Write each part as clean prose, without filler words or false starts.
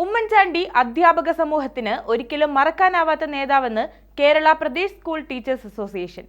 ഉമ്മൻചാണ്ടി അധ്യാപക സമൂഹത്തിന് ഒരിക്കലും മറക്കാനാവാത്ത നേതാവെന്ന് Kerala Pradesh school teachers association.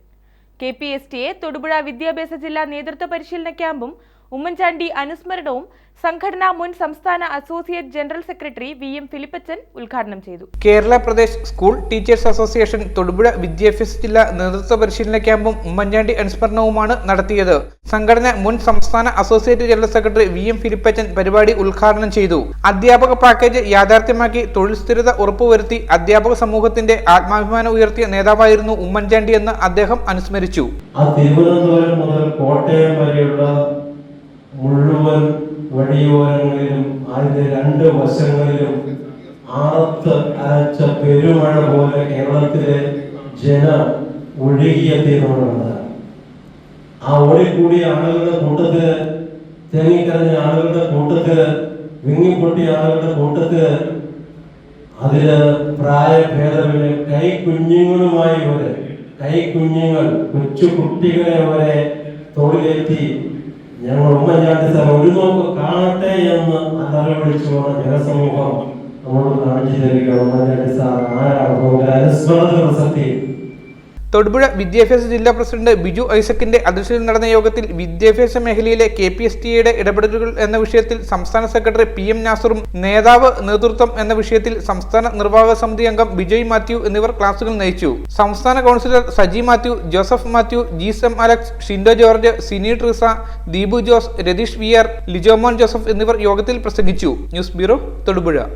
KPSTA Thodupuzha വിദ്യാഭ്യാസ ജില്ലാ നേതൃത്വ പരിശീലന ക്യാമ്പും ഉമ്മൻചാണ്ടി അനുസ്മരണവും സംഘടനാ മുൻ സംസ്ഥാന അസോസിയേറ്റ് ജനറൽ സെക്രട്ടറി VM ഫിലിപ്പച്ചൻ ഉദ്ഘാടനം ചെയ്തു. Kerala Pradesh school teachers association Thodupuzha വിദ്യാഭ്യാസ ജില്ലാ നേതൃത്വ പരിശീലന ക്യാമ്പും ഉമ്മൻചാണ്ടി അനുസ്മരണവുമാണ് നടത്തിയത്. സംഘടന മുൻ സംസ്ഥാന അസോസിയേറ്റ് ജനറൽ സെക്രട്ടറി VM ഫിലിപ്പച്ചൻ പരിപാടി ഉദ്ഘാടനം ചെയ്തു. അധ്യാപക പാക്കേജ് യാഥാർത്ഥ്യമാക്കി തൊഴിൽ സ്ഥിരത ഉറപ്പുവരുത്തി അധ്യാപക സമൂഹത്തിന്റെ ആത്മാഭിമാനം ഉയർത്തിയ നേതാവായിരുന്നു ഉമ്മൻചാണ്ടി എന്ന് അദ്ദേഹം അനുസ്മരിച്ചു. തിരുവനന്തപുരം മുതൽ കോട്ടയം വരെയുള്ള മുഴുവൻ വഴിയോരങ്ങളിലും അതിന്റെ രണ്ട് വശങ്ങളിലും ആർത്ത് അരച്ച പെരുമഴ പോലെ കേരളത്തിലെ ജനം ഒഴുകിയെത്തിയെന്നുള്ളതാണ്. ആ ഓടിക്കൂടിയ ആളുകളുടെ കൂട്ടത്തില്, തേങ്ങിക്കരഞ്ഞ ആളുകളുടെ കൂട്ടത്തില്, വിങ്ങിപ്പൊട്ടിയ ആളുകളുടെ കൂട്ടത്തില്, അതില് പ്രായഭേദമില്ല, കൈക്കുഞ്ഞുങ്ങളുമായി വരെ, കൈക്കുഞ്ഞുങ്ങൾ കൊച്ചു കുട്ടികളെ വരെ തോളിലേറ്റി ഞങ്ങൾ ഉമ്മൻചാണ്ടി സാർ ഒരു നോക്ക് കാണട്ടെ എന്ന് അല്ലാതെ വിളിച്ചുകൊണ്ട് ജനസമൂഹം നമ്മളോട് കാണിച്ചു തരിക. ഉമ്മൻചാണ്ടി സാർ ആരാണ് അനുസ്മരണ പ്രസക്തി. തൊടുപുഴ വിദ്യാഭ്യാസ ജില്ലാ പ്രസിഡന്റ് ബിജു ഐസക്കിന്റെ അധ്യക്ഷതയിൽ നടന്ന യോഗത്തിൽ വിദ്യാഭ്യാസ മേഖലയിലെ KPSTA ഇടപെടലുകൾ എന്ന വിഷയത്തിൽ സംസ്ഥാന സെക്രട്ടറി PM നാസറും നേതാവ് നേതൃത്വം എന്ന വിഷയത്തിൽ സംസ്ഥാന നിർവാഹക സമിതി അംഗം ബിജോയ് മാത്യു എന്നിവർ ക്ലാസുകൾ നയിച്ചു. സംസ്ഥാന councillor Saji Mathew, Joseph Mathew, GSM Alex, Shindo George, Sini Treesa, Deepu Jose, Ratheesh VR, Lijomon Joseph എന്നിവർ യോഗത്തിൽ പ്രസംഗിച്ചു. News bureau, Thodupuzha.